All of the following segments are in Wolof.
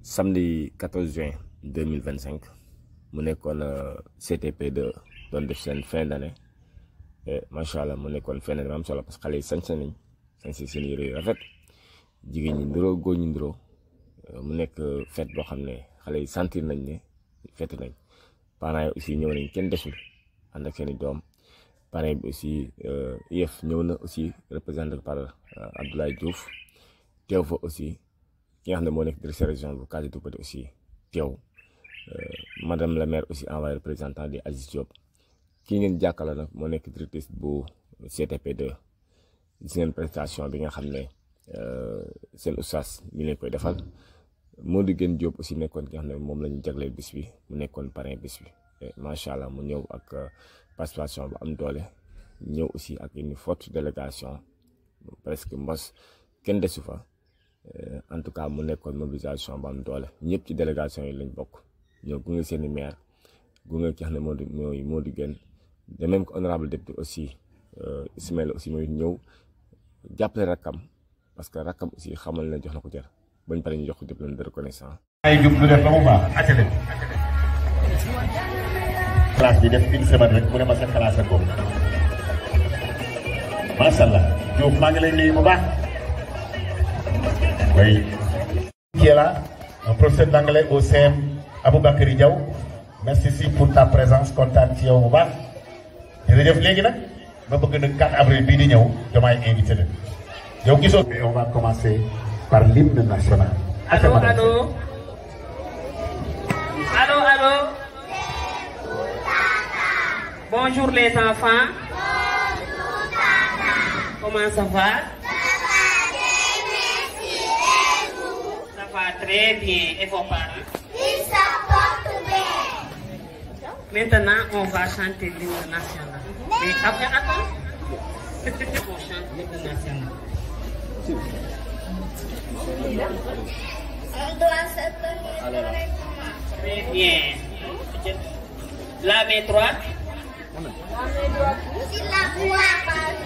samedi 14 juin 2025 mu nekkoon CTP2 doon def seen fin d'année et macha allah mu nekkoon fin d'année am solo parce que xale yi sañse nañ sañse seen yére yu rafet jigéen ñi nduroo góor ñi nduroo mu nekk fête boo xam ne xale yi sentir nañ ne fête nañ parents yi aussi ñëw nañ kenn desul ànd ak seen i doom parrain bi aussi IEF ñëw na aussi représenté par Abdoulaye Diouf teew fa aussi ki nga xam ne moo nekk directeur région bu Kazi Toupati aussi teew madame la maire aussi envoyé représentant di Aziz Diop kii ngeen jàkkaarloo nag moo nekk directrice bu CTP2 gis ngeen prestation bi nga xam ne seen oustaz mi leen koy defal Modou Guène Diop aussi nekkoon ki nga xam ne moom la ñu jagleel bis bi mu nekkoon parrain bis bi macha allah mu ñëw ak participation bu am doole ñëw aussi ak une forte délégation presque mbos kenn desu fa en tout cas mu nekkoon mobilisation bu am doole ñëpp ci délégation yi lañ bokk ñëw gunge seen i maire gunge ki xam ne mooy Modou Guène de même que honorable député aussi Ismaïla aussi mooy ñëw jàppale rakkam parce que rakkam aussi xamal na jox na ko jar bañ pare ñu jox ko diplôme de reconnaissance. ay jub lu def ba mu baax attelé classe bi def une semaine rek mu ne ma sa classe ak boobu macha allah Diouf maa ngi lay nuyu bu baax. oui. qui est là un professeur d'anglais au CM Aboubacry Diaw merci pour ta présence kontaan ci yow bu baax jërëjëf léegi nag ma bëgg nag 4 avril bii di ñëw damay invité leen yow gisoo. mais on va commencer par l'hymne national. Allô, allô. Allô, allô. Bonjour les enfants. Bonjour tata. Comment ça va? Ça va bien, merci. Et vous? Ça va très bien. Et vos parents? Ils se portent bien. Maintenant, on va chanter l'hymne national. Mais après, attends. On chante l'hymne national. On doit se tenir correctement. Très bien. La main droite. Si la voix passe.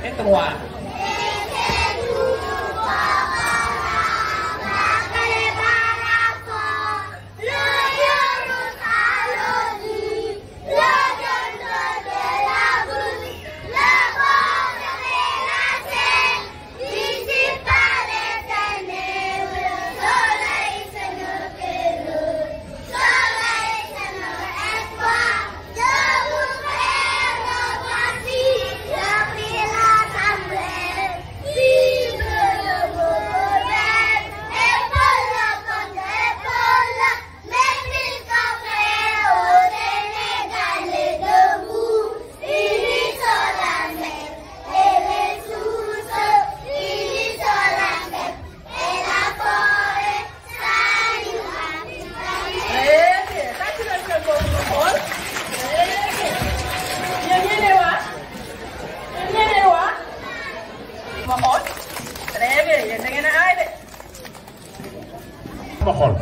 Et trois. ma xool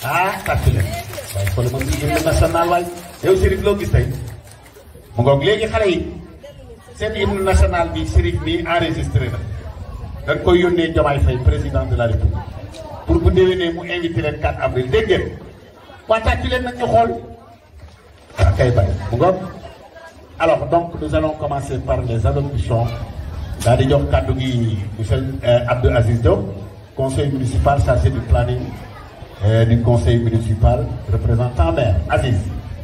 ah tàcc leen waaye xool ma hymne national waay yow Chérif loo gis tey mu ngoog léegi xale yi seen hymne national bi Chérif bi enregistré na dañ koy yónnee Diomaye Faye président de la République pour bu déwénee mu invité leen 4 avril dégg ngeen waa tàcc leen nag ñu xool waaw kay bay mu ngoog alors donc nous allons commencer par les allocutions daal di jox kàddu gi monsieur Abdou Aziz Diop conseil municipal chargé du planning du conseil municipal représentant maire. Aziz,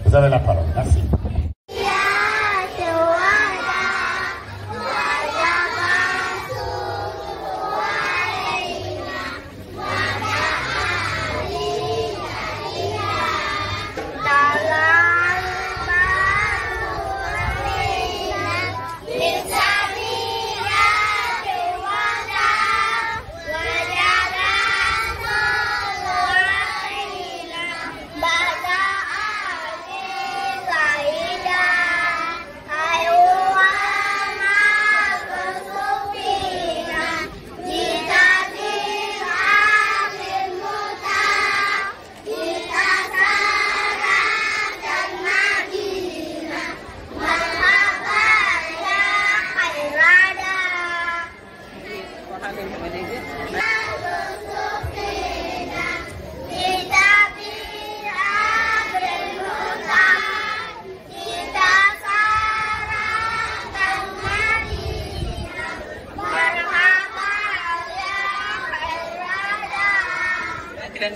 vous avez la parole. Merci. Bye.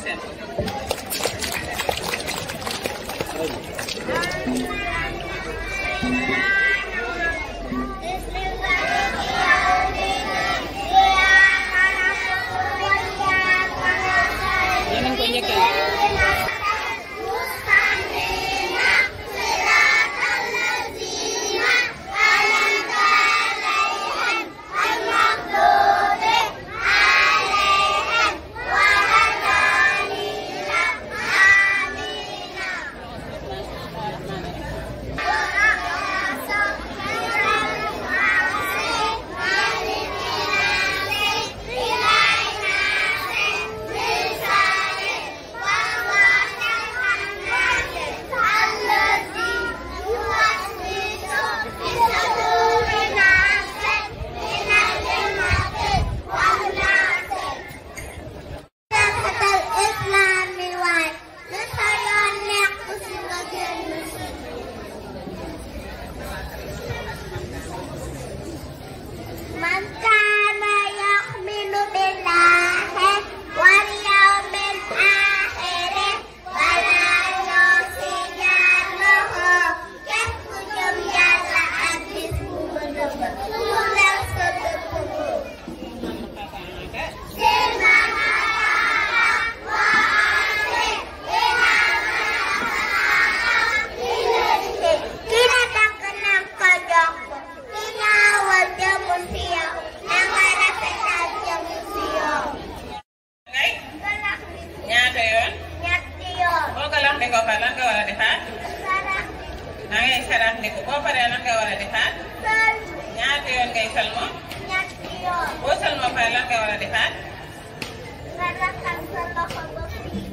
leen seen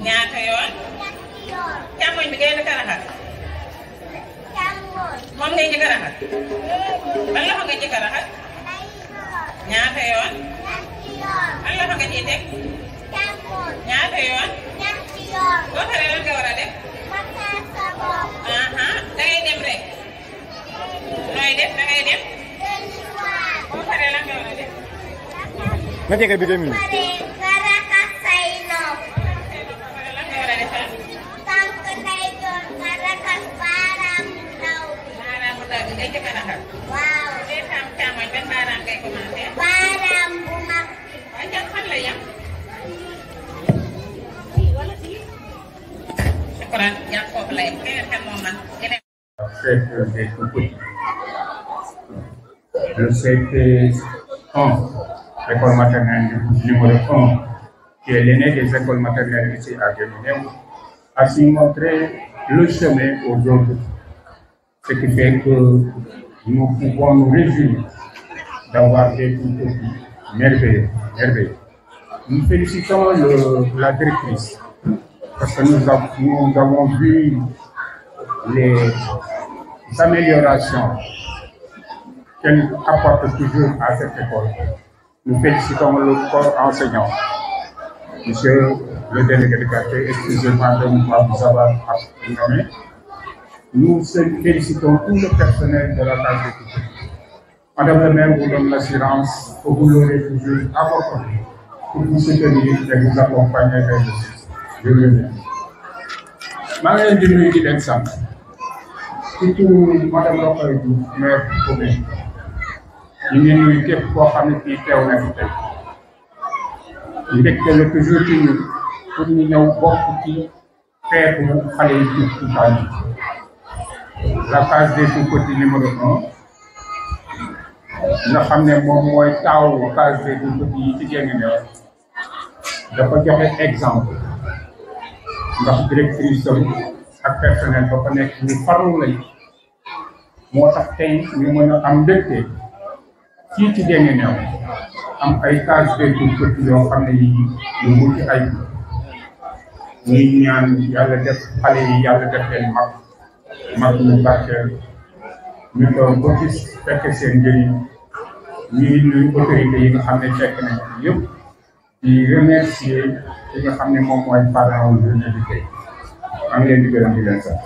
ñaata yoon càmmoñ bi ngay njëkk a raxas moom ngay njëkk a raxas ban loxo nga njëkk a raxas ñaata yoon ban loxo nga ciy teg ñaata yoon boo paree lan nga war a def dangay dem rek nooy def dangay dem boo paree lan nga war a def nga jege bi 2 minutes Le CP1, l'école maternelle numéro 1, qui est l'aîné des écoles maternelles ici à Guinée, a su montrer le chemin aux autres. Ce qui fait que nous pouvons nous réjouir d'avoir des tout-petits merveilleux. Nous félicitons la directrice parce que nous avons vu les améliorations qu'elle apporte toujours à cette école. Nous félicitons le corps enseignant. Monsieur le délégué de quartier, excusez-moi de vous avoir nommé. Nous félicitons tout le personnel de la case de tout. Madame la maire vous donne l'assurance que vous l'aurez toujours à vos côtés pour vous soutenir et vous accompagner vers le succès. Je vous remercie. maa ngi leen di nuyu di leen sant surtout madame Rokhaya Diouf maire commune ñu ngi nuyu képp koo xam ne fii teew na fi tey mbégte la toujours ci ñun pour ñu ñëw bokk ci feetu xale yi tuut tuutaan yi la case des tout-petits numéro 1 nga xam ne moom mooy taawu case des tout-petits yi ci Guinguinéo dafa joxe exemple ndax directrice ak personnel ba fa nekk ñu farlu lañ moo tax tey ñu mën a am mbégte fii ci Guinguinéo am ay case des tout-petits yoo xam ne yi ñu mucc ay ñuy ñaan yàlla def xale yi yàlla def leen mag ñu barkeel ñu doon ba gis fekk seen njëriñ ñuy nuyu autorité yi nga xam ne fekk nañ yëpp di remercier li nga xam ne moom mooy parent wu journée bi tey maa ngi leen di gërëm di leen sant.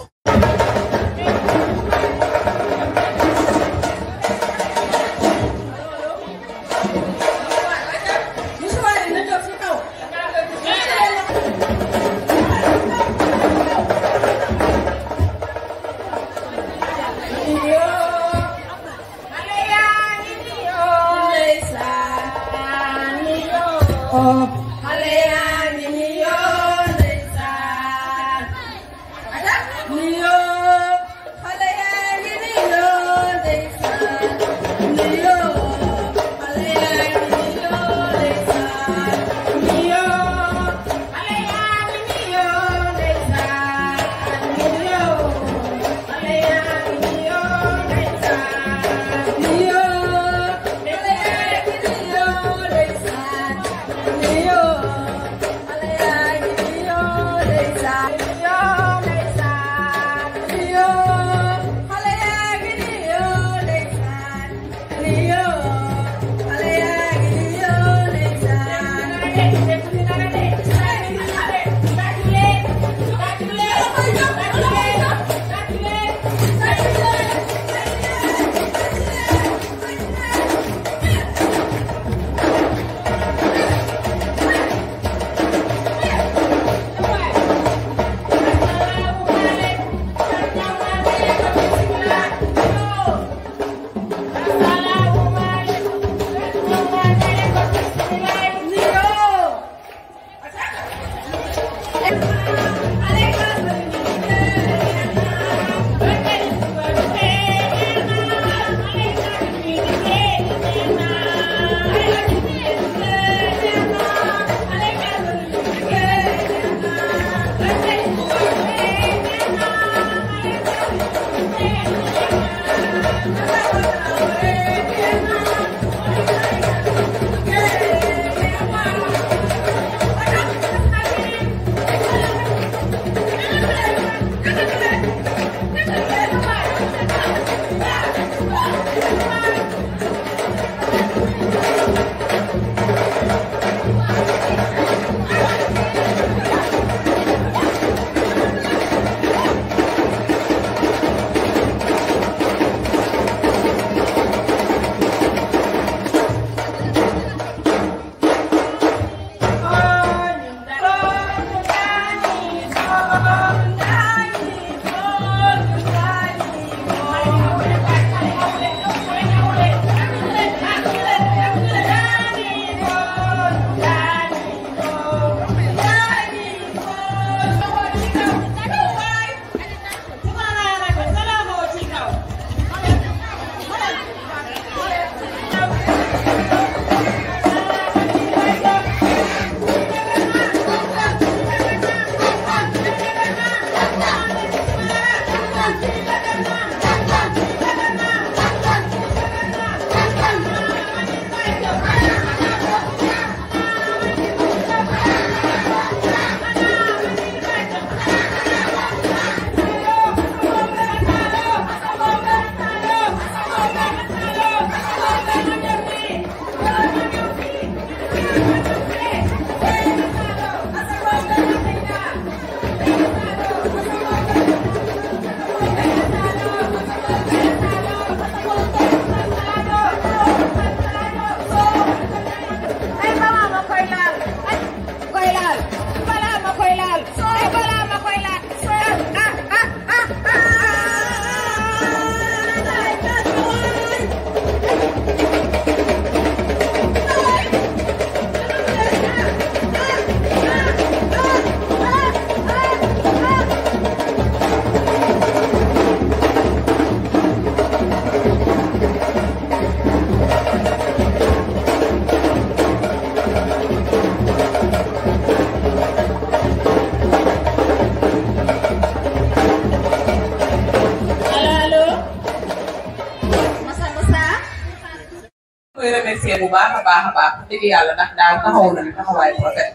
remercier bu baax a baax dëgg yàlla ndax daaw taxaw nañu taxawaay bu rafet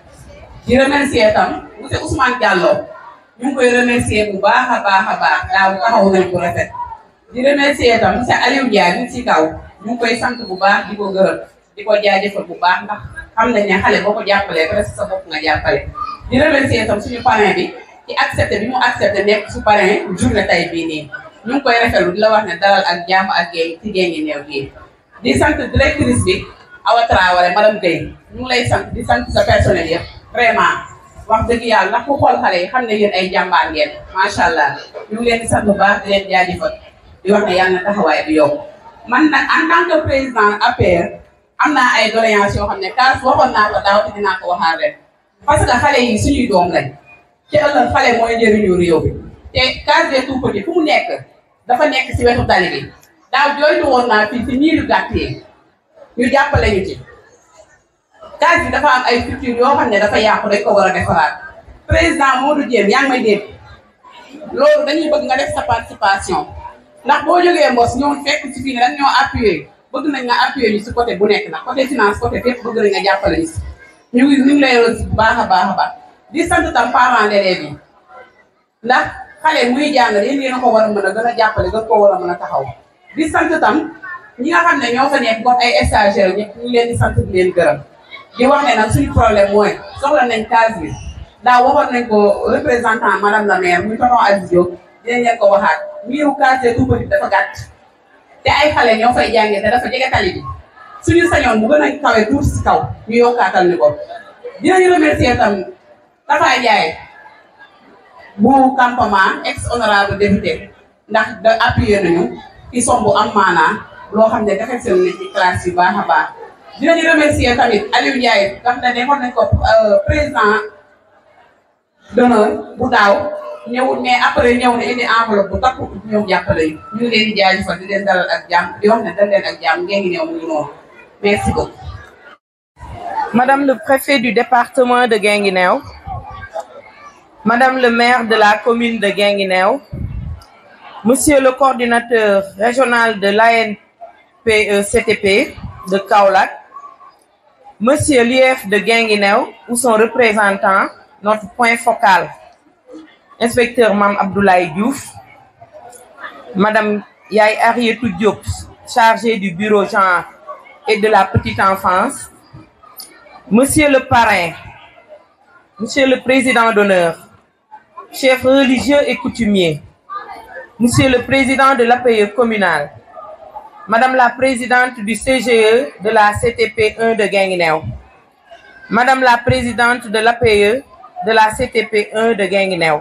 di remercier tam monsieur Ousmane Diallo ñu ngi koy remercier bu baax a baax daaw taxaw nañu bu rafet di remercier tam monsieur Aliou Ndiaye ñu ci kaw ñu ngi koy sant bu baax di ko gërëm di ko jaajëfal bu baax ndax xam nañ ne xale boo ko jàppalee presque sa bopp nga jàppale di remercier tam suñu parrain bi ci accepté bi mu accepté nekk su parrain journée tay bii nii ñu ngi koy rafetlu di la wax ne dalal ak jàmm ak géej ci géej gi néew gii di sant directrice bi Awa Traoré madame Guèye ñu ngi lay sant di sant sa personnel yëpp vraiment wax dëgg yàlla ndax ku xool xale yi xam ne yéen ay jàmbaar ngeen macha allah ñu ngi leen di sant bu baax di leen jaajëfal di wax ne yàlla na taxawaay bi yokku man nag en tant que président APR am naa ay doléances yoo xam ne kaas waxoon naa ko daaw te dinaa ko waxaat ren parce que xale yi suñuy doom lañ ci ëllëg xale mooy njëriñu réew bi te case des tout-petits fu mu nekk dafa nekk si wetu tali bi daaw jooytu woon naa fii si niiru gàtt yi ñu jàppale ñu ci case bi dafa am ay structures yoo xam ne dafa yàqu dañ ko war a defaraat président Modou Dieng yaa ngi may dégg loolu dañuy bëgg nga def sa participation ndax boo jógee Mbos ñëw fekk si fii ne dañ ñoo appuyer bëgg nañ nga appuyer ñu si côté bu nekk nag côté finance côté fépp bëgg nañ nga jàppale ñu si ñu ngi lay roon si bu baax a baax di sant tam parents d'élèves yi ndax xale muy jàng yéen a ko war a mën a gën a jàppale gën koo war a mën a taxaw di sant tam ñi nga xam ne ñoo fa nekk comme ay stagiaires ñëpp ñu leen di sant di leen gërëm di wax ne nag suñu problème mooy soxla nañ case bi daa waxoon nañ ko représentant madame la maire muy tonton Aziz Diop dinañ leen ko waxaat miiru case des tout-petits dafa gàtt te ay xale ñoo fay jàngee te dafa jege tali bi suñu sañoon mu gën a kawe tuuti si kaw ñu yokkaatal ni ko dinañu remercier tam Tafa Ndiaye bu campement ex honorable député ndax da appuyé nañu ci somb am maanaa loo xam ne dafa seen ci classe yu baax a baax dinañu remercier tamit Aliou Ndiaye ndax da nekkoon nañ ko président d'honneur bu daaw ñëwul mais après ñëw ne indi enveloppe bu takku ñëw jàppale ñu ngi leen di jaajëfal di leen dalal ak jàmm di wax ne dal leen ak jàmm ngeen ngi ñëw mu ngi noonu merci beaucoup. Madame le préfet du département de Guinguinéo, Madame le maire de la commune de Guinguinéo, Monsieur le coordinateur régional de l'ANPE-CTP de Kaolack, Monsieur l'IF de Guinguinéo ou son représentant, notre point focal, Inspecteur Mame Abdoulaye Diouf, Madame Yaye Arietou Diop, chargée du bureau genre et de la petite enfance, Monsieur le parrain, Monsieur le président d'honneur, chefs religieux et coutumiers, Monsieur le président de l'APE communal, Madame la présidente du CGE de la CTP1 de Guinguinéo, Madame la présidente de l'APE de la CTP1 de Guinguinéo,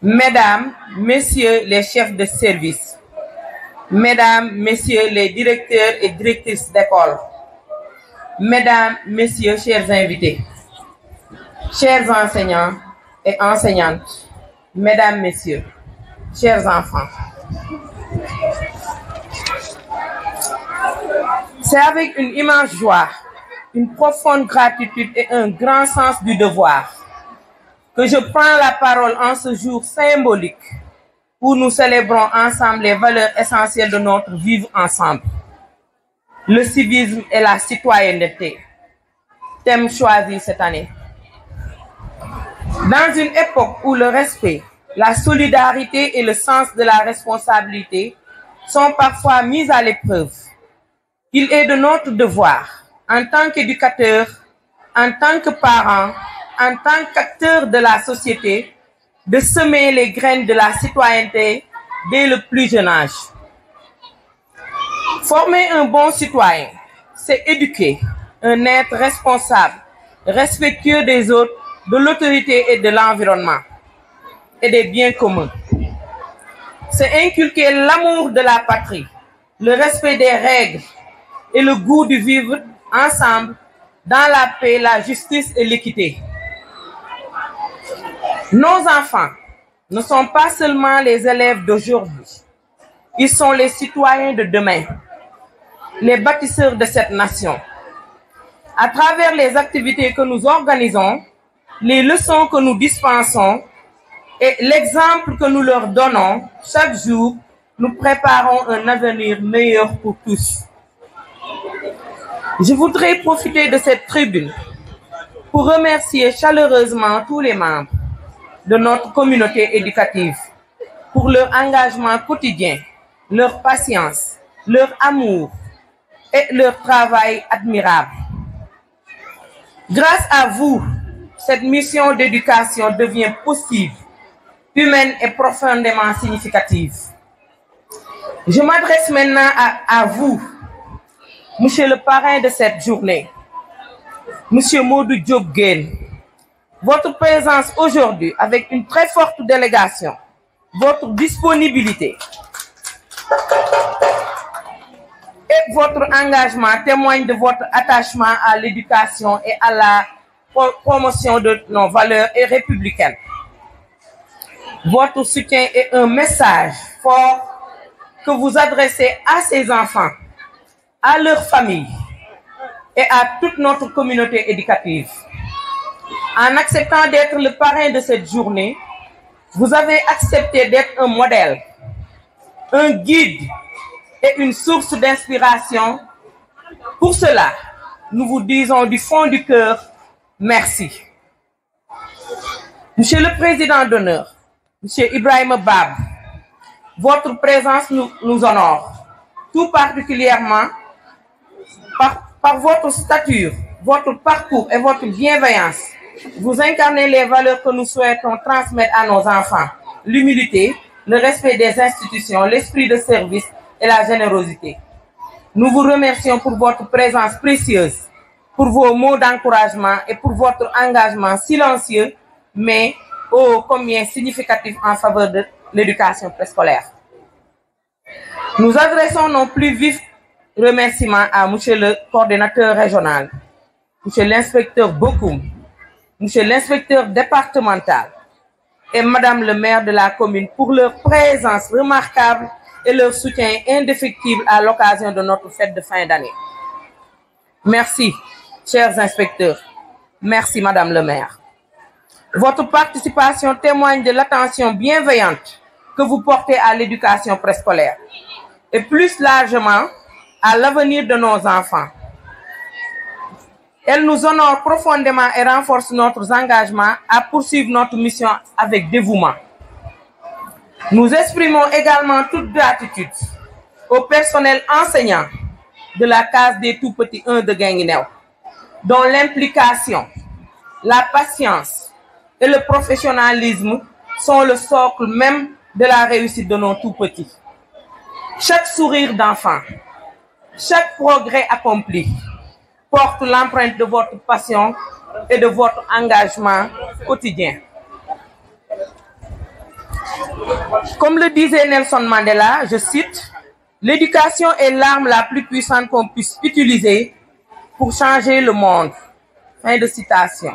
Mesdames, Messieurs les chefs de service, Mesdames, Messieurs les directeurs et directrices d'école, Mesdames, Messieurs, chers invités, chers enseignants et enseignantes, Mesdames, Messieurs, chers enfants. C'est avec une immense joie, une profonde gratitude et un grand sens du devoir que je prends la parole en ce jour symbolique où nous célébrons ensemble les valeurs essentielles de notre vivre ensemble. Le civisme et la citoyenneté, thème choisi cette année. Dans une époque où le respect, la solidarité et le sens de la responsabilité sont parfois mis à l'épreuve, il est de notre devoir, en tant qu'éducateurs, en tant que parents, en tant qu'acteurs de la société, de semer les graines de la citoyenneté dès le plus jeune âge. Former un bon citoyen, c'est éduquer un être responsable, respectueux des autres, de l'autorité et de l'environnement et des biens communs. C'est inculquer l'amour de la patrie, le respect des règles et le goût de vivre ensemble dans la paix, la justice et l'équité. Nos enfants ne sont pas seulement les élèves d'aujourd'hui, ils sont les citoyens de demain, les bâtisseurs de cette nation. À travers les activités que nous organisons, les leçons que nous dispensons et l'exemple que nous leur donnons chaque jour, nous préparons un avenir meilleur pour tous. Je voudrais profiter de cette tribune pour remercier chaleureusement tous les membres de notre communauté éducative pour leur engagement quotidien, leur patience, leur amour et leur travail admirable. Grâce à vous, cette mission d'éducation devient possible, humaine et profondément significative. Je m'adresse maintenant à vous, Monsieur le parrain de cette journée, Monsieur Modou Diop Guène. Votre présence aujourd'hui avec une très forte délégation, votre disponibilité et votre engagement témoignent de votre attachement à l'éducation et à la promotion de nos valeurs républicaines. Votre soutien est un message fort que vous adressez à ces enfants, à leurs familles et à toute notre communauté éducative. En acceptant d'être le parrain de cette journée, vous avez accepté d'être un modèle, un guide et une source d'inspiration. Pour cela, nous vous disons du fond du cœur, merci. Monsieur le Président d'honneur, Monsieur Ibrahima Bab, votre présence nous honore, tout particulièrement par votre stature, votre parcours et votre bienveillance. Vous incarnez les valeurs que nous souhaitons transmettre à nos enfants, l'humilité, le respect des institutions, l'esprit de service et la générosité. Nous vous remercions pour votre présence précieuse, pour vos mots d'encouragement et pour votre engagement silencieux, mais ô combien significatif en faveur de l'éducation préscolaire. Nous adressons nos plus vifs remerciements à Monsieur le coordinateur régional, Monsieur l'inspecteur Bokoum, Monsieur l'inspecteur départemental et Madame le maire de la commune pour leur présence remarquable et leur soutien indéfectible à l'occasion de notre fête de fin d'année. Merci, chers inspecteurs. Merci, Madame le maire. Votre participation témoigne de l'attention bienveillante que vous portez à l'éducation préscolaire et plus largement à l'avenir de nos enfants. Elle nous honore profondément et renforce notre engagement à poursuivre notre mission avec dévouement. Nous exprimons également toute gratitude au personnel enseignant de la case des tout-petits 1 de Guinguinéo, dont l'implication, la patience et le professionnalisme sont le socle même de la réussite de nos tout-petits. Chaque sourire d'enfant, chaque progrès accompli porte l'empreinte de votre passion et de votre engagement quotidien. Comme le disait Nelson Mandela, je cite, « L'éducation est l'arme la plus puissante qu'on puisse utiliser pour changer le monde. » Fin de citation.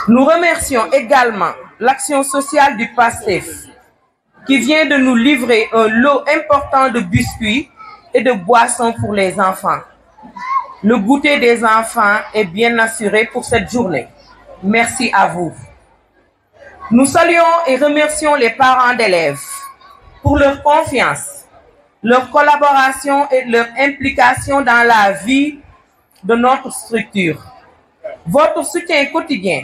Nous remercions également l'action sociale du PASTEF qui vient de nous livrer un lot important de biscuits et de boissons pour les enfants. Le goûter des enfants est bien assuré pour cette journée. Merci à vous. Nous saluons et remercions les parents d'élèves pour leur confiance, leur collaboration et leur implication dans la vie de notre structure. Votre soutien quotidien,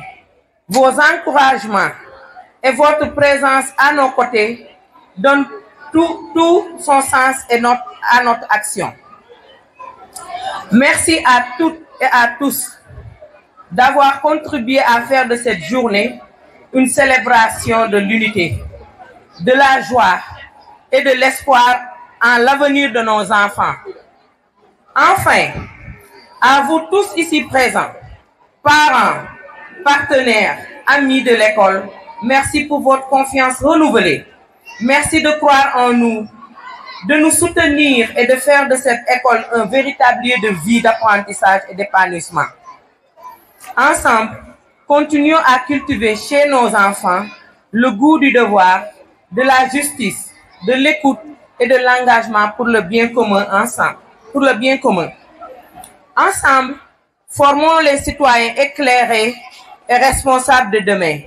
vos encouragements et votre présence à nos côtés donnent tout son sens à notre action. Merci à toutes et à tous d'avoir contribué à faire de cette journée une célébration de l'unité, de la joie et de l'espoir en l'avenir de nos enfants. Enfin, à vous tous ici présents, parents, partenaires, amis de l'école, merci pour votre confiance renouvelée. Merci de croire en nous, de nous soutenir et de faire de cette école un véritable lieu de vie, d'apprentissage et d'épanouissement. Ensemble, continuons à cultiver chez nos enfants le goût du devoir, de la justice, de l'écoute et de l'engagement pour le bien commun ensemble. Ensemble, formons les citoyens éclairés et responsables de demain.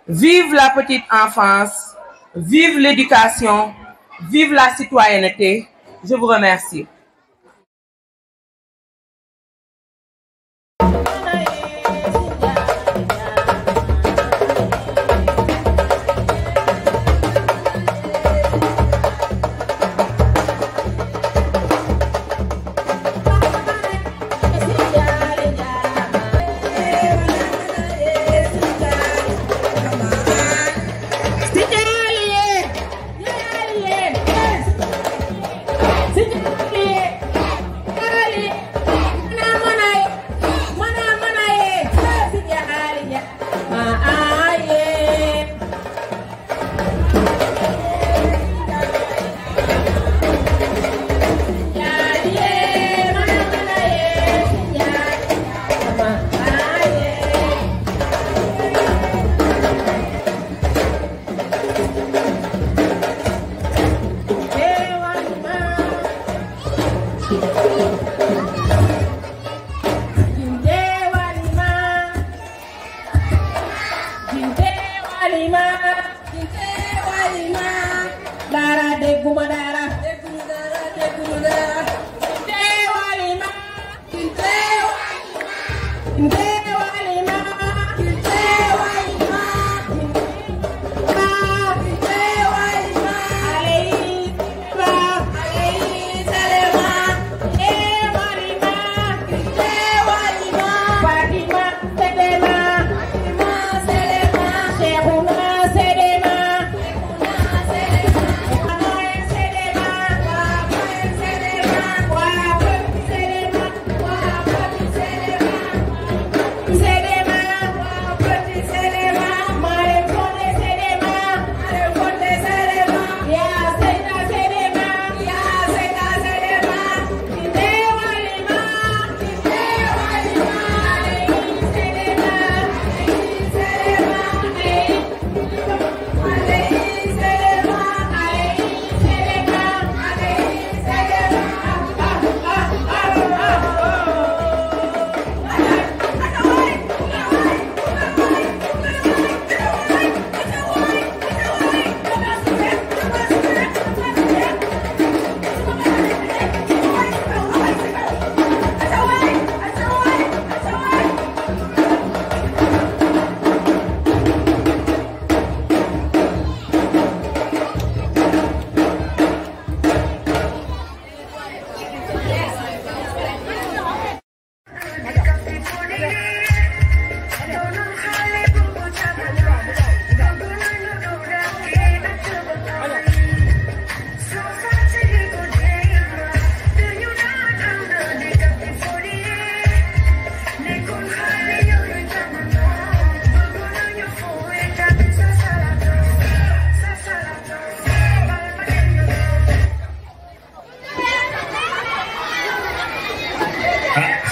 Vive la petite enfance, vive l'éducation, vive la citoyenneté. Je vous remercie.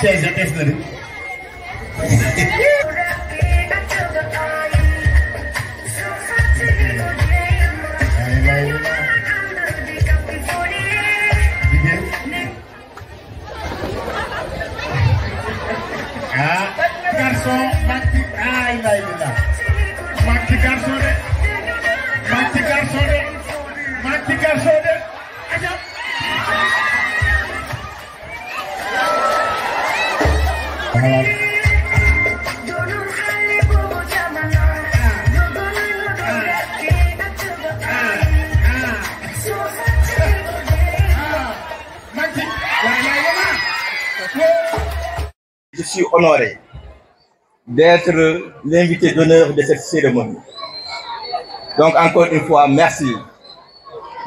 CGTS na de. Garçon, mati, ay lay la. Mati garçon de. Mati garçon de. Mati garçon de. Aja. Je suis honoré d'être l'invité d'honneur de cette cérémonie. Donc encore une fois, merci.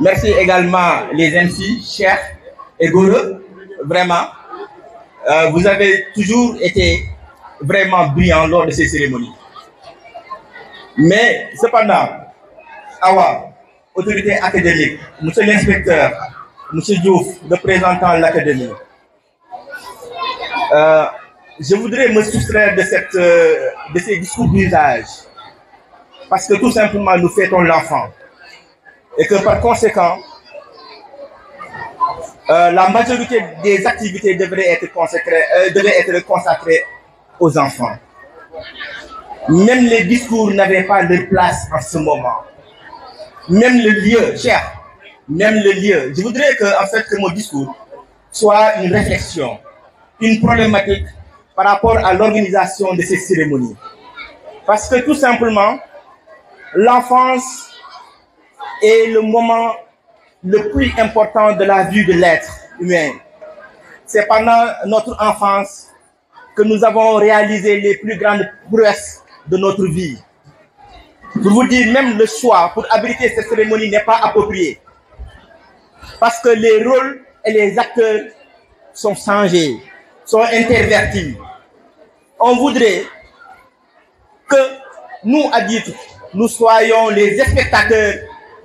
Merci également les MC, chers et goureux. Vraiment, vous avez toujours été vraiment brillants lors de ces cérémonies. Mais cependant, Awa, autorité académique, monsieur l'inspecteur, monsieur Diouf, représentant l'académie, je voudrais me soustraire de ces discours d'usage parce que tout simplement nous fêtons l'enfant et que par conséquent la majorité des activités devraient être consacrées aux enfants. Même les discours n'avaient pas leur place en ce moment. Même le lieu, cher, même le lieu. Je voudrais que mon discours soit une réflexion, une problématique par rapport à l'organisation de ces cérémonies. Parce que tout simplement, l'enfance est le moment le plus important de la vie de l'être humain. C'est pendant notre enfance que nous avons réalisé les plus grandes prouesses de notre vie. Pour vous dire, même le choix pour abriter cette cérémonie n'est pas approprié. Parce que les rôles et les acteurs sont changés, sont intervertis. On voudrait que nous, adultes, nous soyons les spectateurs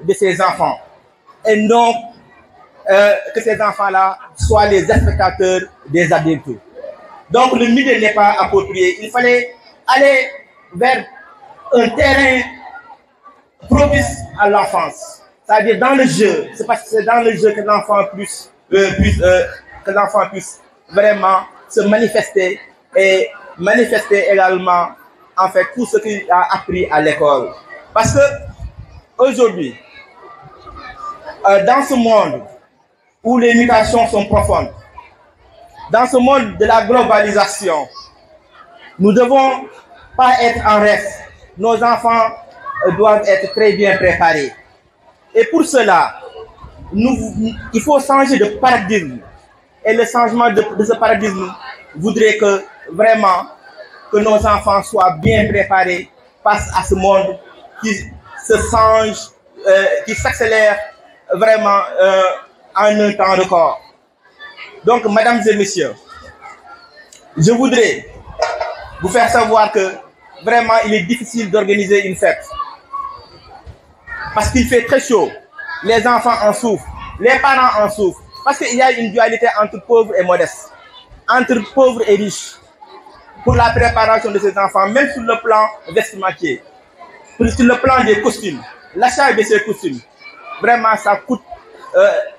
de ces enfants et non que ces enfants-là soient les spectateurs des adultes. Donc le milieu n'est pas approprié. Il fallait aller vers un terrain propice à l'enfance. C'est-à-dire dans le jeu. C'est parce que c'est dans le jeu que l'enfant puisse vraiment se manifester et manifester également en fait tout ce qu'il a appris à l'école. Parce que aujourd'hui, dans ce monde où les mutations sont profondes, dans ce monde de la globalisation, nous ne devons pas être en reste. Nos enfants doivent être très bien préparés. Et pour cela, il faut changer de paradigme. Et le changement de ce paradigme voudrait que vraiment que nos enfants soient bien préparés face à ce monde qui se change, qui s'accélère vraiment en un temps record. Donc, mesdames et messieurs, je voudrais vous faire savoir que vraiment il est difficile d'organiser une fête. Parce qu'il fait très chaud. Les enfants en souffrent. Les parents en souffrent. Parce qu'il y a une dualité entre pauvres et modestes. Entre pauvres et riches. Pour la préparation de ces enfants, même sur le plan vestimentier. Sur le plan des costumes. L'achat de ces costumes. Vraiment, ça coûte.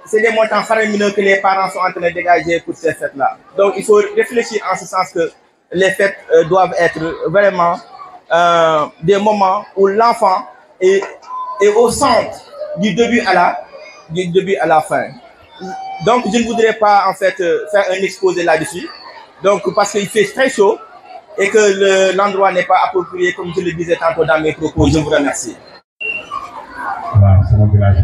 C'est des montants faramineux que les parents sont en train de dégager pour ces fêtes-là. Donc, il faut réfléchir en ce sens que les fêtes doivent être vraiment des moments où l'enfant est au centre du début à la fin. Donc, je ne voudrais pas en fait faire un exposé là-dessus. Donc, parce qu'il fait très chaud et que l'endroit n'est pas approprié, comme je le disais tantôt dans mes propos. Je vous remercie. Voilà, c'est mon village.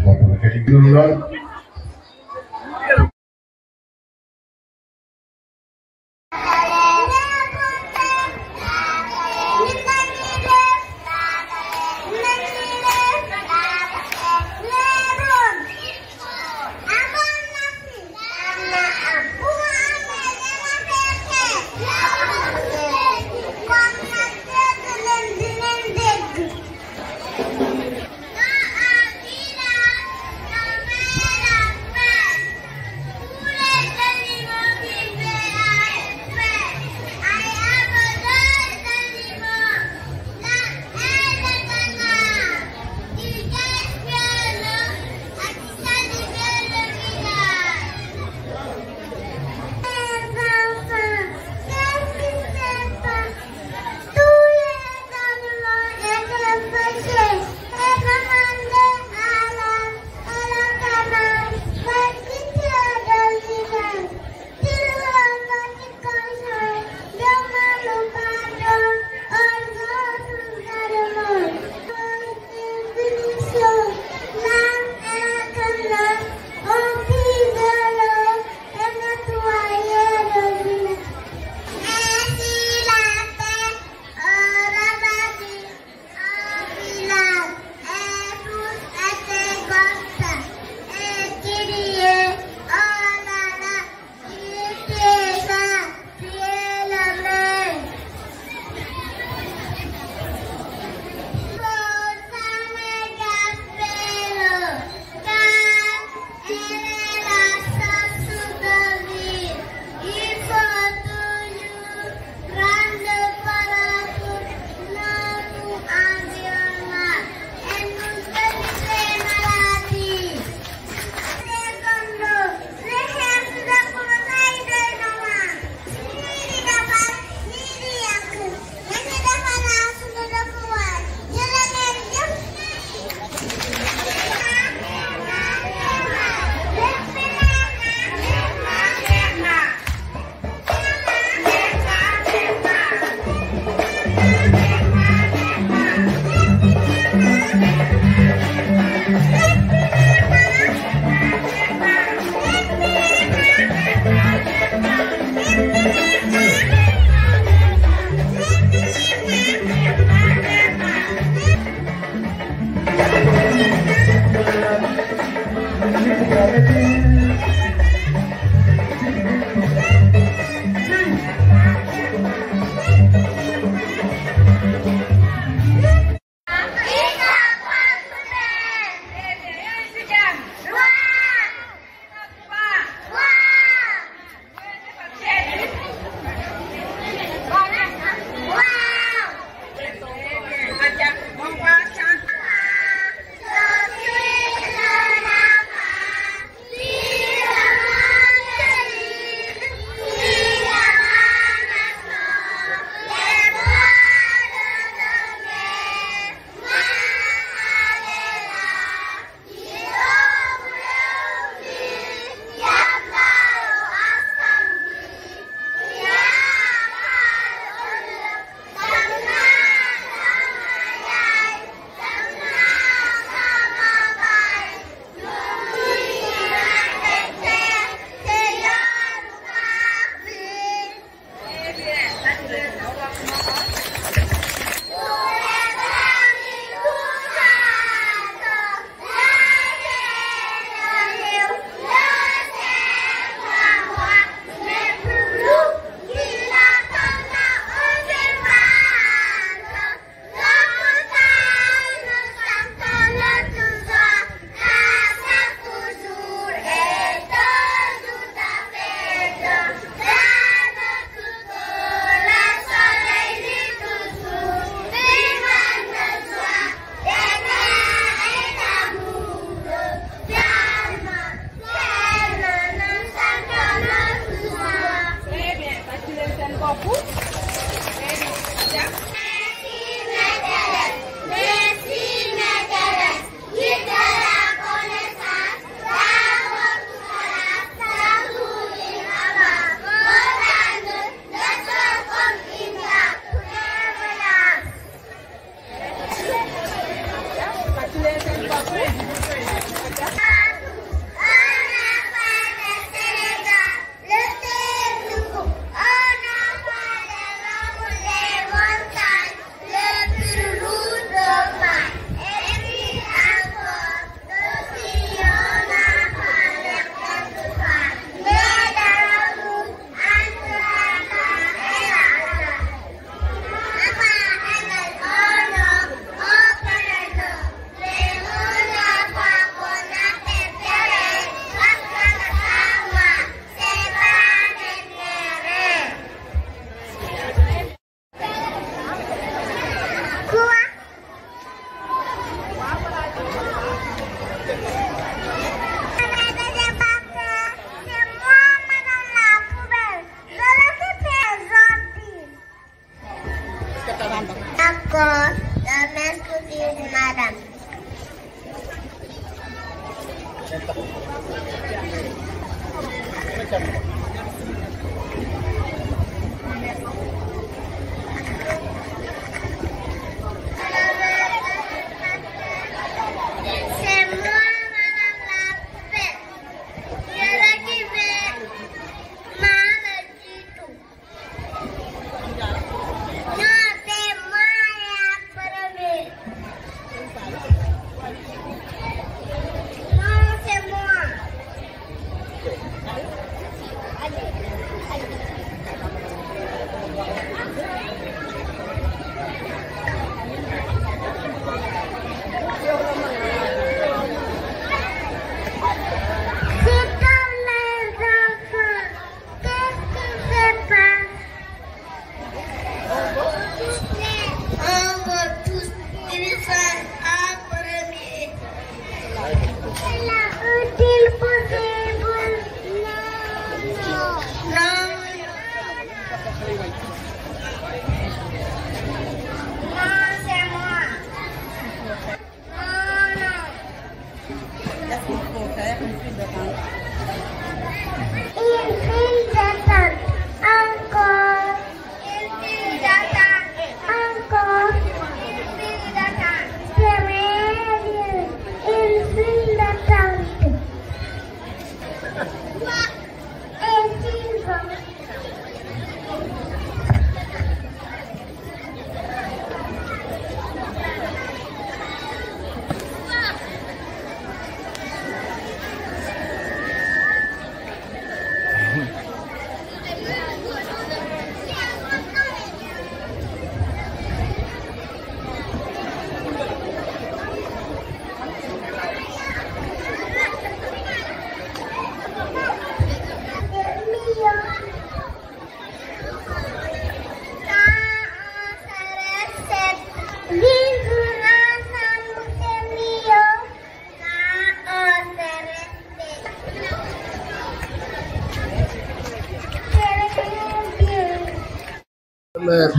Maire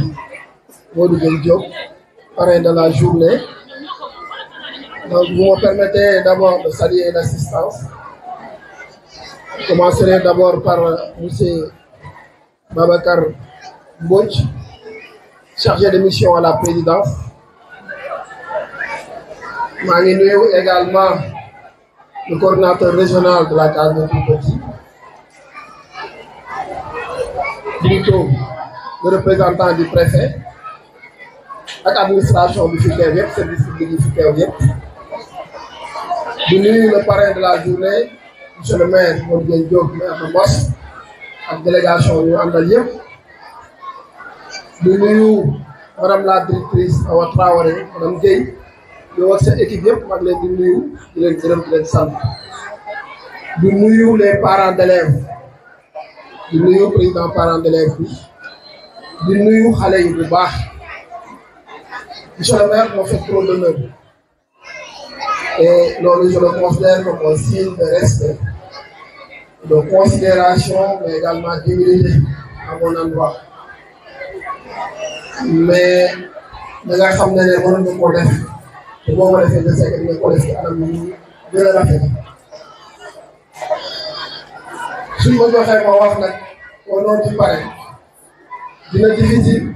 Modou Diop, parrain de la journée. Donc, vous me permettez d'abord de saluer l'assistance. Je commencerai d'abord par M. Babacar Mbouch, chargé de mission à la présidence. Je également le coordinateur régional de la case de Tout-Petit. Plutôt le représentant du préfet, l'administration du FITEV, service public du FITEV. Le parrain de la journée, M. le maire Modou Diop, maire de Moss, la délégation de Andalien. Madame la directrice Awa Traoré, Madame Gueye, cette équipe, les parents d'élèves, le président parents d'élèves, Monsieur le maire m'a fait trop d'honneur. Et je le considère comme un signe de respect, de considération, mais également d'humilité à mon endroit. Mais nous avons fait des bonnes choses. Nous avons fait des choses qui nous ont fait. Si je veux faire au nom du parrain, c'est difficile.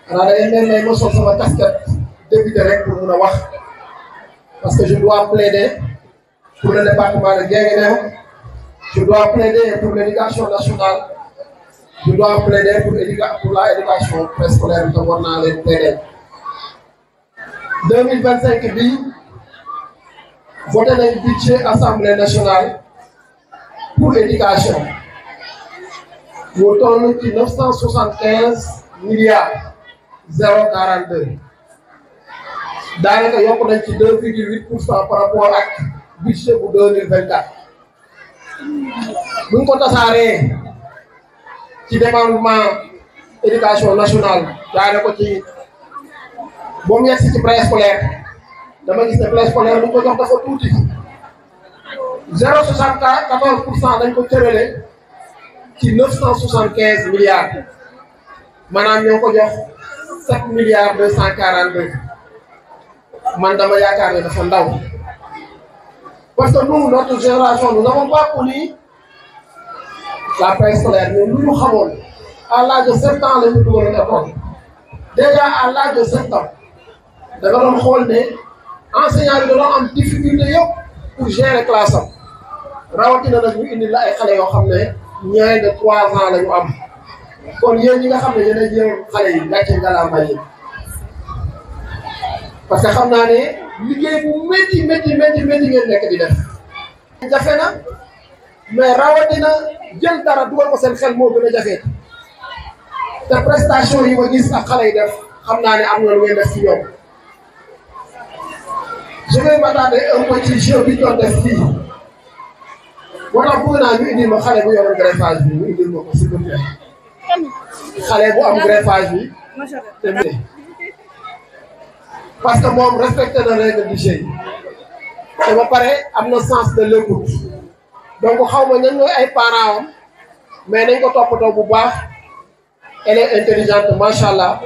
Alors, je vais sortir ma casquette depuis direct pour vous voir. Parce que je dois plaider pour le département de Guinguinéo, je dois plaider pour l'éducation nationale, je dois plaider pour l'éducation préscolaire de Warna et plaider. 2025, voter le budget Assemblée nationale pour l'éducation. Votons qui 975 milliards 0,42. Daanaka yokk nañ ci 2,8% par rapport ak budget bu 2024. bu ñu ko tasaaree ci département éducation nationale jaaree ko ci ba mu yegg ci préscolaire dama gis ne préscolaire bu ñu ko jox dafa tuuti 0,74% dañ ko cërale ci 975 milliards maanaam ñoo ko jox 7 milliards 242. Man dama yaakaar ne dafa ndaw parce que nous notre génération nous n'avons pas connu la préscolaire mais lu ñu xamoon à l'âge de 7 ans la ñu dugaloon école déjà à l'âge de 7 ans da nga doon xool ne enseignant yi dañoo am difficulté yëpp pour gérer classe am rawatina nag ñu indi la ay xale yoo xam ne ñaari de 3 ans la ñu am kon yéen ñi nga xam ne yéen a jéem xale yi gàcce ngalaama yi parce que xam naa ne liggéey bu métti ngeen nekk di def. jafe na mais rawatina jël dara dugal ko seen xel moo gën a jafe te prestation yi ma gis ak xale yi def xam naa ne am na lu ngeen def ci ñoom. je vais m'attarder un peu ci jeu bi ñu doon def fii moo tax bëgg naa ñu indil ma xale bu yoroon greffage bi ñu indil ma ko s'il vous plaît xale bu am greffage bi te parce que moom respecté na règle du jeu te ba pare am na sens de l'écoute donc xaw ma ñan ñooy ay parents am mais nañ ko toppatoo bu baax elle est intelligente macha allah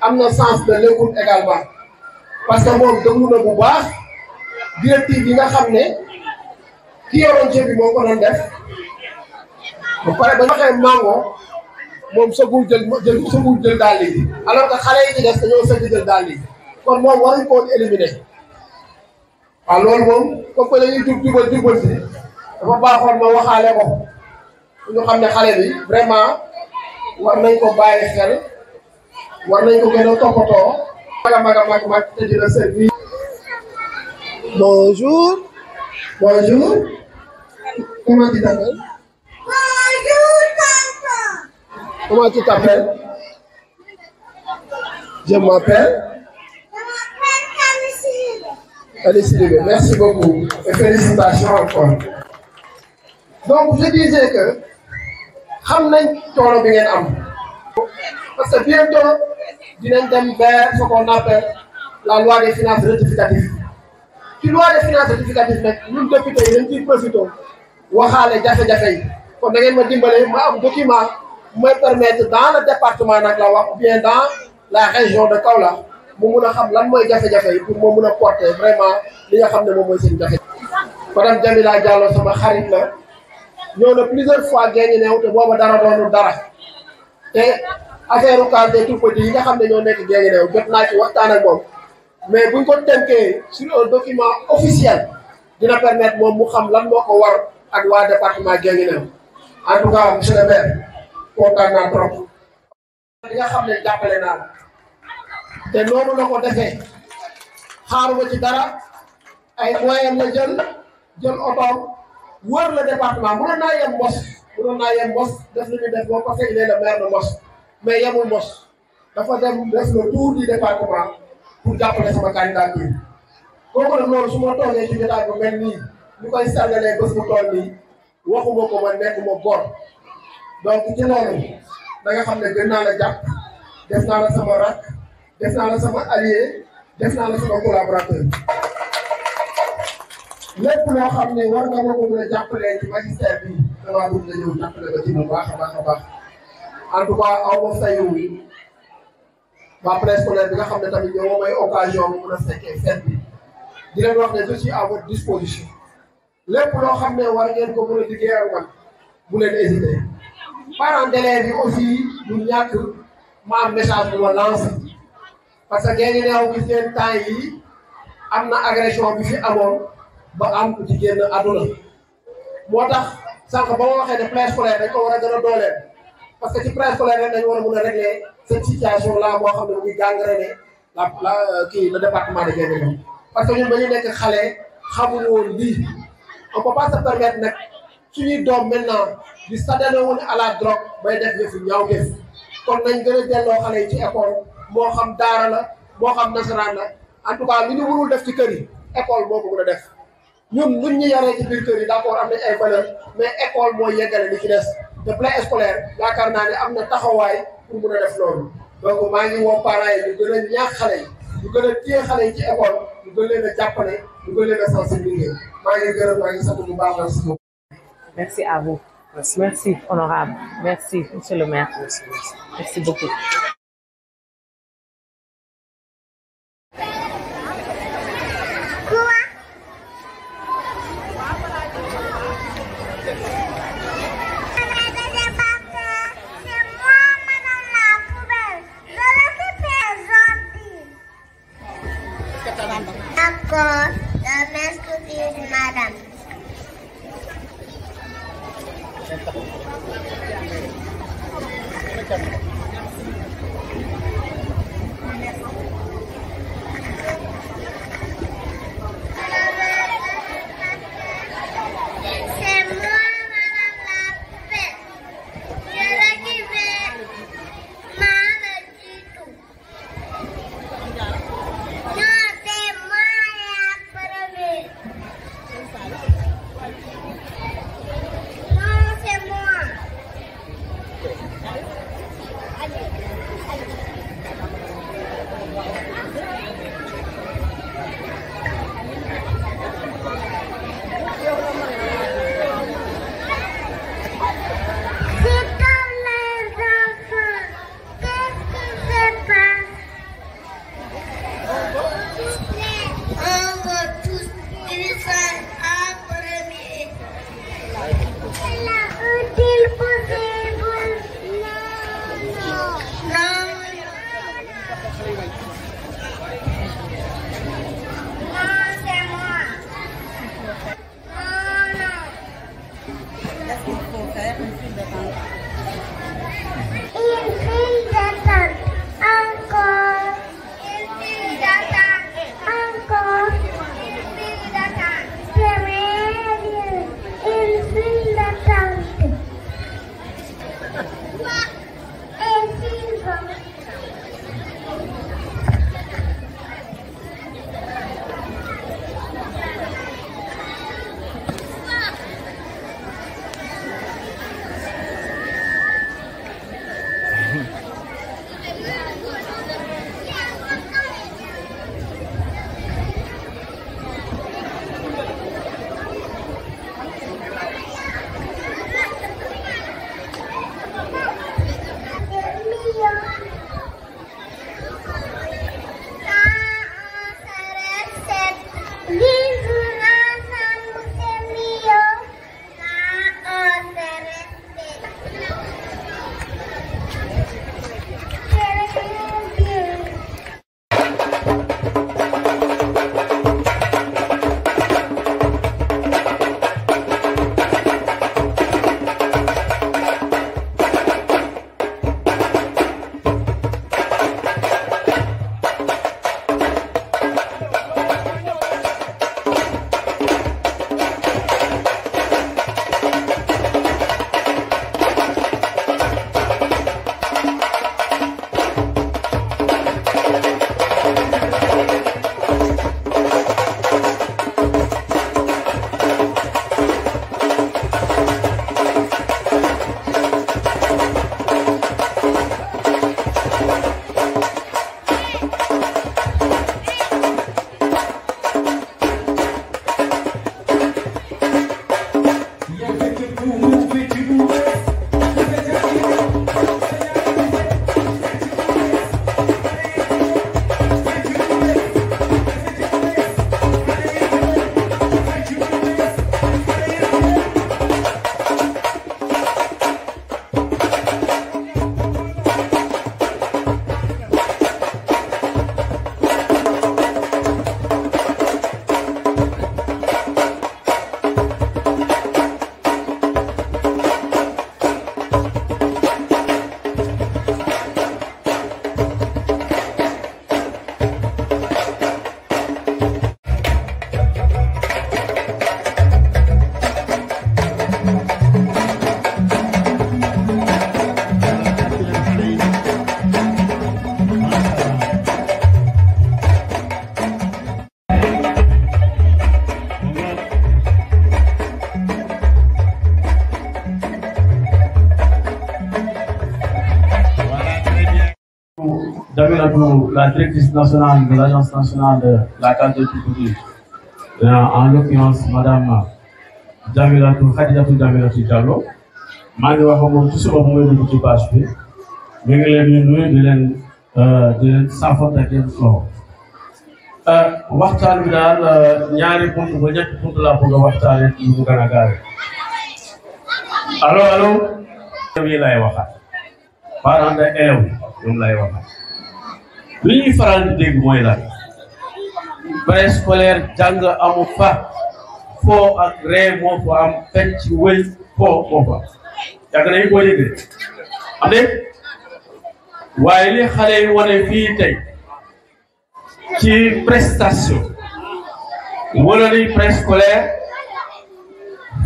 am na sens de l'écoute également parce que moom déglu na bu baax directive yi nga xam ne ki yoroon jeu bi moo ko doon def ba pare ba ñu waxee mango moom sëgul jël daal lii alors que xale yi ci des dañoo sëgg jël daal lii kon moom waruñ ko woon éliminer waaw loolu moom comme que dañuy jubal si dafa baaxoon ma waxaale ko ñu xam ne xale bi vraiment war nañ ko bàyyi xel war nañ ko gën a toppatoo. mag te dina servir. Bonjour. Comment tu t'appelles? Bonjour, tonton. Comment tu t'appelles? Je m'appelle Alice. Merci beaucoup et félicitations encore. Donc je disais que xam nañ coono bi ngeen am parce que bientôt dinañ dem vers ce qu'on appelle la loi des finances rectificatives. ci loi des finances rectificatives nag ñun député yi dañ ciy profité waxaale jafe-jafe yi kon da ngeen ma dimbale ma am document mooy permettre dans le département nag la wax ou bien dans la région de Kaolack mu mun a xam lan mooy jafe-jafe yi pour moo mun a porter vraiment li nga xam ne moom mooy seen jafe. madame Jamila Diallo sama xarit la ñëw na plusieurs fois Guinguinéo te booba dara doonul dara te affaire case des tout-petits yi nga xam ne ñoo nekk Guinguinéo jot naa ci waxtaan ak moom mais buñ ko tënkee sur un document officiel dina permettre moom mu xam lan moo ko war ak waa département Guinguinéo en tout cas monsieur le maire kontaan naa trop. li nga xam ne jàppale naa la te noonu la ko defee xaaruma ci dara ay moyens la jël oto wër le département mënoon naa yem Mbos def li ñu def moom parce que il est le maire de Mbos mais yemul Mbos dafa dem def le tour du département pour jàppale sama candidature kooku nag loolu su ma toogee ci jotaay bu mel nii ñu koy sàngalee bés bu toll nii waxuma ko ma nekk ma bor donc ci loolu da nga xam ne gën naa la jàpp def naa la sama rak def naa la sama allié def naa la sama collaborateur lépp loo xam ne war nga ma ko mën a jàppale ci magistère bi damaa bëgg nga ñëw jàppale ba ci bu baax a baax en tout cas aw ma fayu waa préscolaire bi nga xam ne tamit ñoo may occasion bu mën a fekkee fête bi di leen wax ne je suis à votre disposition lépp loo xam ne war ngeen ko mën a liggéey ak man bu leen hésiter parents d'élèves yi aussi du ñàkk ma am message bu ma lancé parce que Guinguinéo gis ngeen temps yi am na agression bi fi amoon ba am ku ci génn àdduna moo tax sànq ba ma waxee ne préscolaire dañ ko war a gën a dooleel parce que ci préscolaire rek dañu war a mën a régler cette situation là boo xam ne mu ngi gangréné le département de Guinguinéo parce que ñun ba ñu nekk xale xamuñu woon lii on peut pas se permettre nag suñuy doom maintenant di s'adonner woon à la drogue bay def yëfu ñaaw def kon nañ gën a delloo xale yi ci école moo xam daara la moo xam nasaraan la en tout cas lu ñu mënul def ci kër yi école moo ko mën a def ñun luñ ñu yaree ci biir kër yi d'accord am nañ ay valeur mais école mooy yeggale li ci des te préscolaire yaakaar naa ne am na taxawaay pour mën a def loolu donc maa ngi woo parents yi ñu gën a ñaax xale yi ñu gën a téye xale yi ci école ñu gën leen a jàppale ñu gën leen a sensibiliser maa ngi gërëm maa ngi sant bu baax la si. Merci à vous. Merci honorable. Merci monsieur le maire. Merci beaucoup. D'accord, je m'excuse, madame. C'est moi, madame la paix. Je vais dire mal du tout. Non, c'est moi la première. Non, c'est moi. C'est comme les enfants. Qu'est-ce qui se passe? On va tous faire un premier. Est-il possible? Non. Non, c'est moi. Non. Qu'est-ce qu'il faut faire? Une file d'attente. Une file d'attente. Encore. Une file d'attente. Encore. Une file d'attente. Très bien. Une file d'attente. Et file d'attente. Damilatou, la directrice nationale de l'Agence nationale de la qualité publique, en l'occurrence Madame Damilatou, Khadijatou Damilatou Diallo, maa ngi wax moom ci suba bu may dugg ci bâche bi ñu ngi leen di nuyu di leen saafonte ak yéen solo waxtaan bi daal ñaari bunt ba ñetti bunt laa bëgg a waxtaanee ci mu gën a gaawe allo yi lay waxaat parents d'élèves ñoom lay waxaat li ñuy faral di dégg mooy lan préscolaire jàng amu fa foo ak ree moo fa am fecc wëy foo moo fa yàgg nañu koo yëg am de waaye li xale yi wane fii tey ci prestation wala ni préscolaire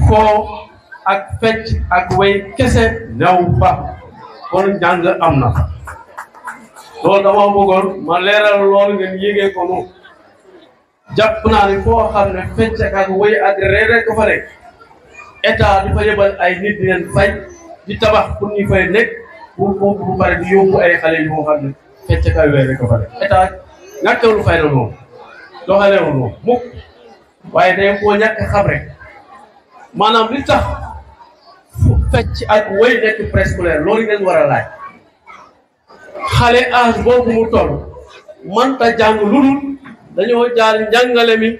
foo ak fecc ak wëy kese new fa kon jàng am na loolu dama bëggoon ma leeral loolu ngeen yégee ko moom jàpp naa ni foo xam ne fecc ak wëy ak ree rek fa nekk état di fa yebal ay nit di leen fay di tabax pour ñu fay nekk bu pare di yóbbu ay xale yu moo xam ne fecc ak wëy rek fa nekk état ñàkkewul fay na moom doxalewul moom mukk waaye day koo ñàkk xam rek maanaam li tax fecc ak wëy nekk préscolaire loolu ngeen war a laaj xale âge boobu mu toll mënta jàng lu dul dañoo jaar njàngale mi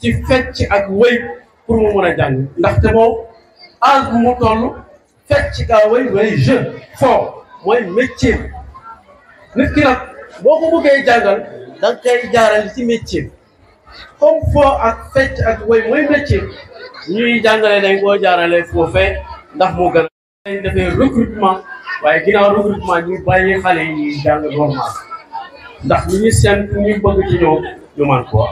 ci fecc ak wëy pour mu mën a jàng ndaxte moom âge bu mu toll fecc ka wëy jeu fort mooy métier nit ki nag boo ko bëggee jàngal da nga koy jaarale ci métier comme fort ak fecc ak wëy mooy métier ñuy jàngale dañ koo jaarale foofee ndax moo gën a dañ defee recrutement waaye ginnaaw recrutement ñu bàyyi xale yi ñuy jàng normal ndax ñu ñu seen ñu bëgg ci ñoom ñu man ko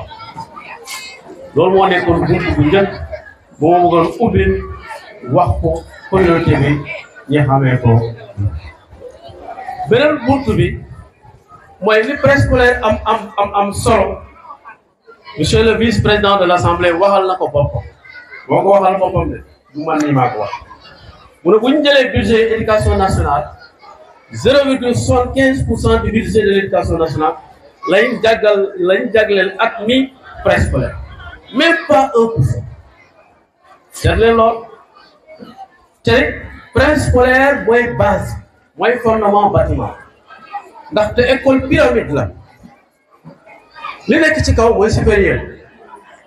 loolu moo nekkoon buntu bu njëkk bu ma bëggoon ubbi wax ko communauté bi ñi xamee ko beneen buntu bi mooy li préscolaire am solo monsieur le vice-président de l'Assemblée waxal na ko boppam boo ko waxal boppam de du man nii maa ko wax mu ne bu ñu jëlee budget éducation nationale 0,75% du budget de l'éducation nationale lañ jagleel at mi préscolaire même pas 1%. seet leen lool te préscolaire mooy base mooy fondement bâtiment ndaxte école pyramide la li nekk ci kaw mooy supérieur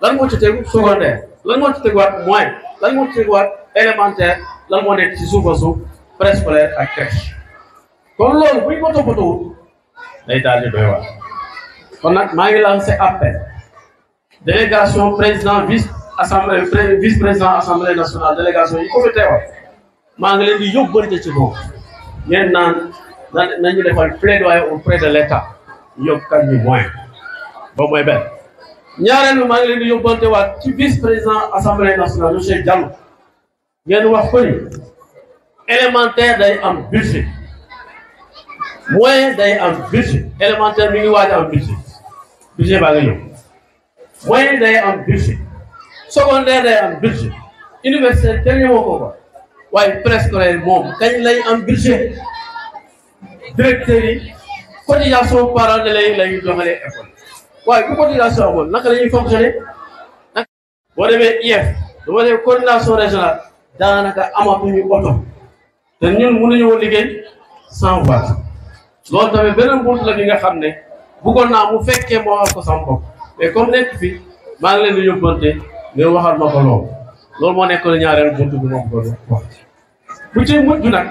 lan moo ci tegu secondaire lan moo ci teguwaat moyen lan moo ci teguwaat élémentaire lan moo nekk ci suuf a suuf préscolaire ak crèche kon loolu bu ñu ko toppatoo day daal di doy waar kon nag maa ngi lancé appel délégation président vice président assemblée nationale délégation yi ko fi teewal maa ngi leen di yóbbante ci moom ngeen naan nañu defal plaidoyer auprès de l'État yokkal ñu moyen ba mooy benn ñaareel bi maa ngi leen di yóbbante waat ci vice président assemblée nationale monsieur Diallo ngeen wax ko ni élémentaire day am budget moyen day am budget élémentaire mi ngi waaj am budget baa nga ñëw moyen day am budget secondaire day am budget universitaire kenn ñëwoo ko quoi waaye préscolaire moom kañ lay am budget directeur yi cotisation parents d'élèves lay joxalee école waaye bu cotisation amoon naka la ñuy fonctionner nag boo demee IEF dama def coordination régionale daanaka amatuñu oto te ñun mënuñoo liggéey sans voiture loolu tamit beneen bunt la bi nga xam ne bëggoon naa mu fekkee moo wax ko sama bopp mais comme nekk fi maa ngi leen di yóbbante nga waxal ma ko loolu moo nekk la ñaareel bunt bi moom ko wax bu ci mujj nag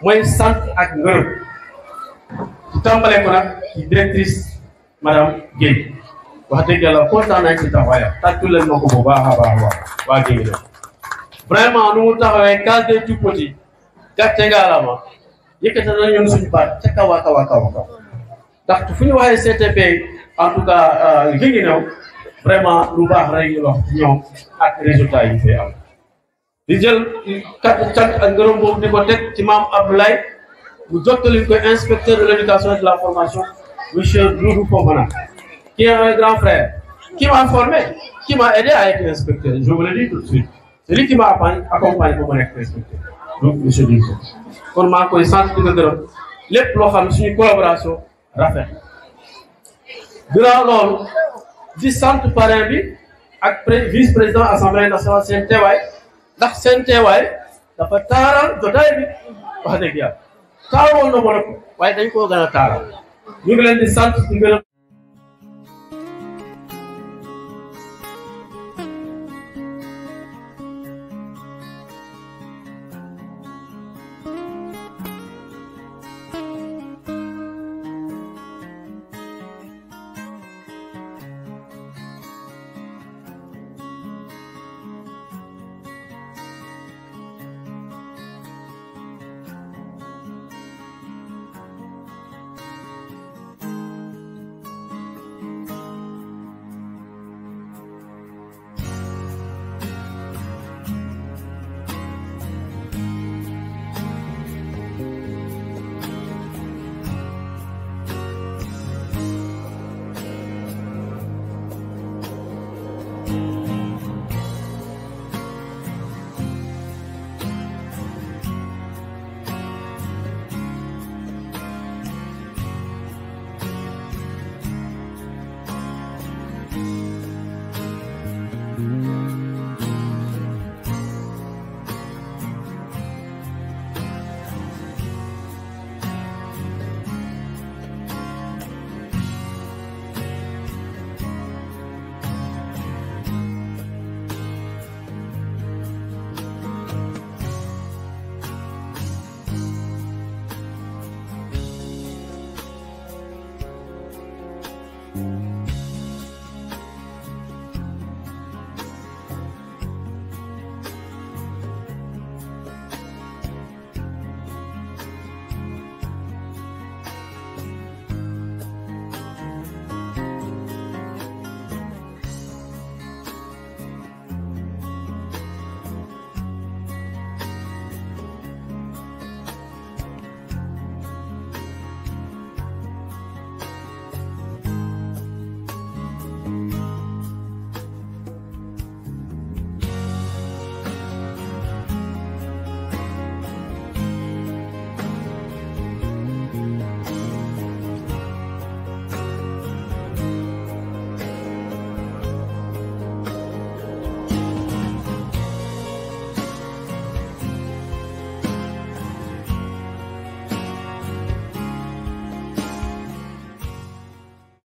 mooy sant ak ngërëm ci tàmbalee ko nag ci directrice madame Guèye wax dëgg yàlla kontaan nañ ci taxawaayam tàccu leen ma ko bu baax a baax waa Guèye la vraiment nu mu taxawee case des tout-petits gàcce ngaalama yëkkati na ñun suñu baat ca kaw a kaw a kaw a kaw ndax fu ñu waxee CTP en tout cas Guinguinéo vraiment lu baax rek ñu wax ci ñoom ak résultat yi fay am di jël carte cant ak ngërëm boobu di ko teg ci maam Abdoulaye mu jottali ko inspecteur de l'éducation et de la formation monsieur Doudou Fofana qui est un grand frère qui m'a formé qui m'a aidé à être inspecteur je vous le dis tout de suite c'est lui qui m'a accompagné pour ma nekk inspecteur donc monsieur Doudou kon maa ngi koy sant di ko gërëm lépp loo xam ne suñu collaboration rafet gannaaw loolu di sant parrain bi ak vice président assemblée nationale seen teewaay ndax seen teewaay dafa taaral jotaay bi wax dëgg yàlla taaroon na ma nag waaye dañ koo gën a taaral ñu ngi leen di sant di gërëm